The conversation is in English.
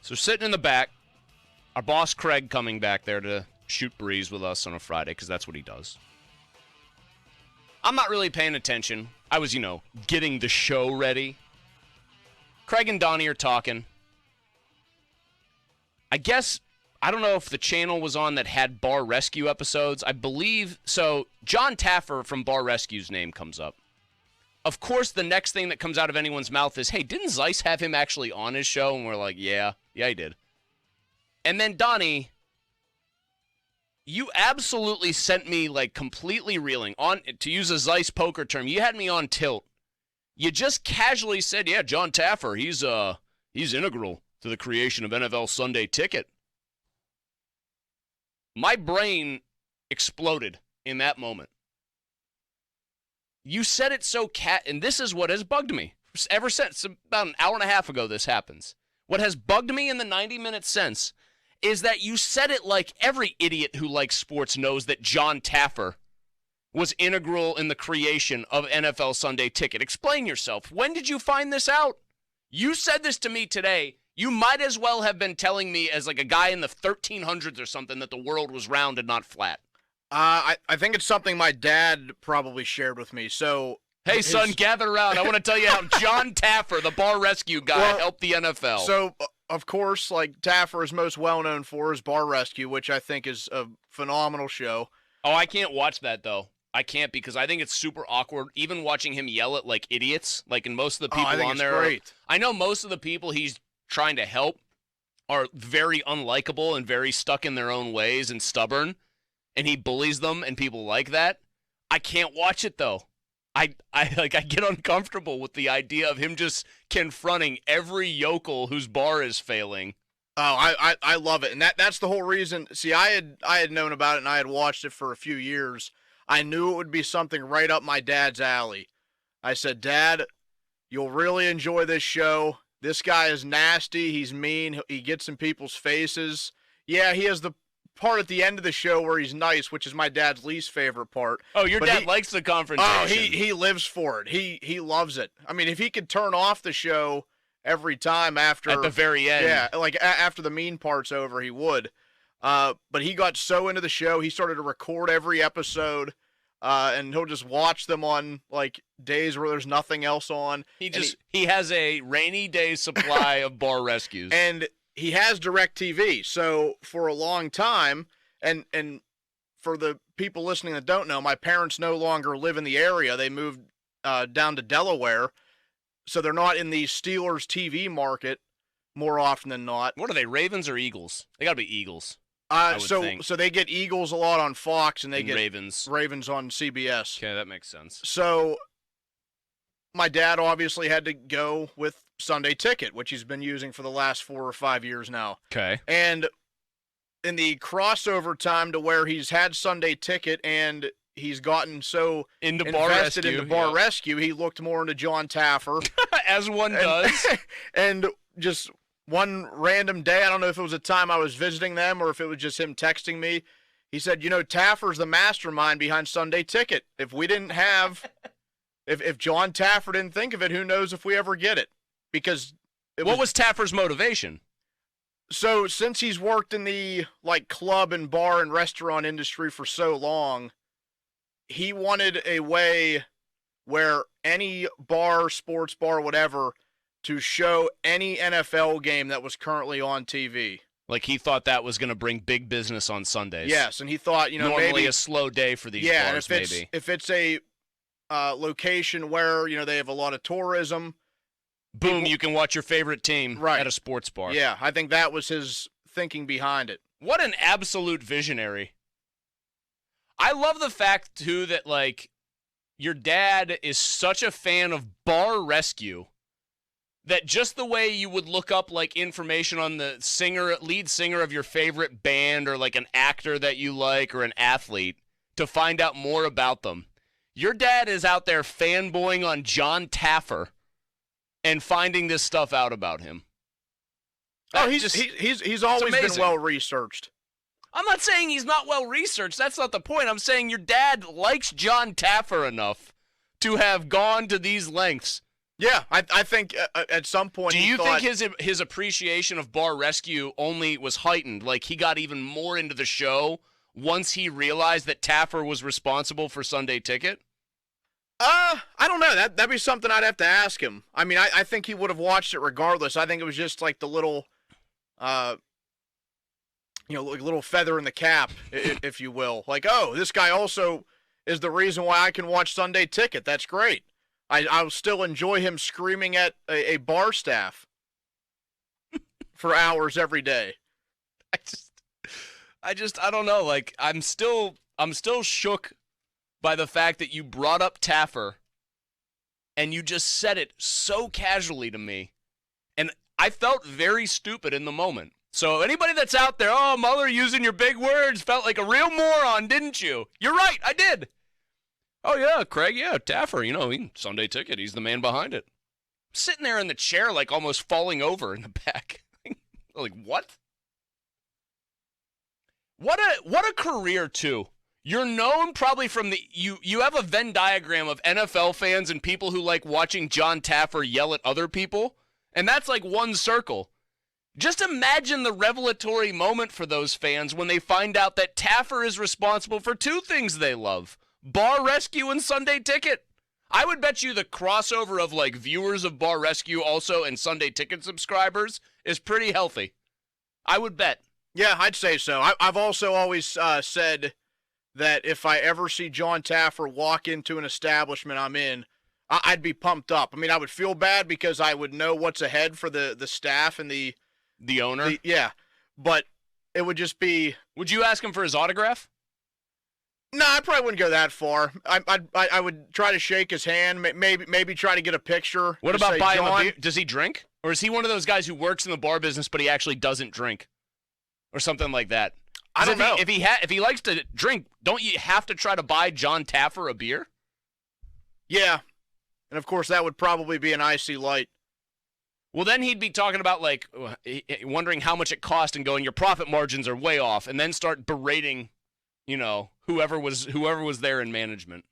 So sitting in the back, our boss Craig coming back there to shoot breeze with us on a Friday because that's what he does. I'm not really paying attention. I was, getting the show ready. Craig and Donny are talking. I guess, I don't know if the channel was on that had Bar Rescue episodes. I believe, so Jon Taffer from Bar Rescue's name comes up. Of course, the next thing that comes out of anyone's mouth is, hey, didn't Zeiss have him actually on his show? And we're like, yeah, he did. And then, Donny, you absolutely sent me, completely reeling. To use a Zeiss poker term, you had me on tilt. You just casually said, yeah, Jon Taffer, he's integral to the creation of NFL Sunday Ticket. My brain exploded in that moment. You said it so and this is what has bugged me ever since. About an hour and a half ago this happens. What has bugged me in the 90-minute sense is that you said it like every idiot who likes sports knows that Jon Taffer was integral in the creation of NFL Sunday Ticket. Explain yourself. When did you find this out? You said this to me today. You might as well have been telling me as a guy in the 1300s or something that the world was round and not flat. I think it's something my dad probably shared with me. So, hey, son, gather around. I want to tell you how Jon Taffer, the Bar Rescue guy, helped the NFL. So, of course, Taffer is most well-known for his Bar Rescue, which I think is a phenomenal show. Oh, I can't watch that, though. I can't because I think it's super awkward, even watching him yell at, idiots. And most of the people on there. Great. I know most of the people he's trying to help are very unlikable and very stuck in their own ways and stubborn, and he bullies them and people like that. I can't watch it, though. I get uncomfortable with the idea of him just confronting every yokel whose bar is failing. Oh, I love it. And that's the whole reason. See, I had known about it and I had watched it for a few years. I knew it would be something right up my dad's alley. I said, Dad, you'll really enjoy this show. This guy is nasty. He's mean. He gets in people's faces. Yeah, he has the part at the end of the show where he's nice, which is my dad's least favorite part. Oh, your dad likes the confrontation. Oh, he lives for it. He loves it. I mean, if he could turn off the show every time after at the very end, yeah, after the mean part's over, he would. But he got so into the show, he started to record every episode, and he'll just watch them on days where there's nothing else on. He has a rainy day supply of Bar Rescues, and he has DirecTV. So for a long time, and for the people listening that don't know, my parents no longer live in the area. They moved down to Delaware, so they're not in the Steelers TV market more often than not. What are they, Ravens or Eagles? They got to be Eagles. So they get Eagles a lot on Fox, and they get Ravens on CBS. Okay, that makes sense. So my dad obviously had to go with Sunday Ticket, which he's been using for the last 4 or 5 years now. Okay. And in the crossover time to where he's had Sunday Ticket and he's gotten so invested into Bar Rescue, he looked more into Jon Taffer. As one does. And just one random day, I don't know if it was a time I was visiting them or if it was just him texting me, he said, Taffer's the mastermind behind Sunday Ticket. If we didn't have, if Jon Taffer didn't think of it, who knows if we ever get it? Because what was Taffer's motivation? So since he's worked in the club and bar and restaurant industry for so long, he wanted a way where any bar, sports bar, whatever, to show any NFL game that was currently on TV. He thought that was going to bring big business on Sundays. Yes, and he thought, normally maybe a slow day for these bars, maybe. If it's a location where, they have a lot of tourism. Boom, you can watch your favorite team at a sports bar. Yeah, I think that was his thinking behind it. What an absolute visionary. I love the fact, too, that, your dad is such a fan of Bar Rescue that just the way you would look up, information on the lead singer of your favorite band or, an actor that you like or an athlete to find out more about them, your dad is out there fanboying on Jon Taffer and finding this stuff out about him. He's always been well researched. I'm not saying he's not well researched. That's not the point. I'm saying your dad likes Jon Taffer enough to have gone to these lengths Yeah, I think at some point Do he you thought, think his appreciation of Bar Rescue only was heightened? Like he got even more into the show once he realized that Taffer was responsible for Sunday Ticket? I don't know. That'd be something I'd have to ask him. I mean, I think he would have watched it regardless. I think it was just like the little, like little feather in the cap, if you will. Like, oh, this guy also is the reason why I can watch Sunday Ticket. That's great. I'll still enjoy him screaming at a bar staff for hours every day. I don't know. Like I'm still shook by the fact that you brought up Taffer and you just said it so casually to me. And I felt very stupid in the moment. So anybody that's out there, oh, Muller using your big words, felt like a real moron, didn't you? You're right, I did. Oh, yeah, Craig, yeah, Taffer, Sunday Ticket, he's the man behind it. Sitting there in the chair, like almost falling over in the back. Like, what? What a career, too. You're known probably from you have a Venn diagram of NFL fans and people who like watching Jon Taffer yell at other people, and that's like one circle. Just imagine the revelatory moment for those fans when they find out that Taffer is responsible for two things they love: Bar Rescue and Sunday Ticket. I would bet you the crossover of like viewers of Bar Rescue also and Sunday Ticket subscribers is pretty healthy. I would bet. Yeah, I'd say so. I've also always said that if I ever see Jon Taffer walk into an establishment I'm in, I'd be pumped up. I mean, I would feel bad because I would know what's ahead for the staff and the owner. Yeah, but it would just be. Would you ask him for his autograph? No, I probably wouldn't go that far. I would try to shake his hand, maybe try to get a picture. What about buying him a beer? John, Does he drink? Or is he one of those guys who works in the bar business but he actually doesn't drink? Or something like that? I don't know. If he likes to drink, don't you have to try to buy Jon Taffer a beer? Yeah. And of course that would probably be an icy light. Well, then he'd be talking about like wondering how much it cost and going, your profit margins are way off, and then start berating, whoever was there in management.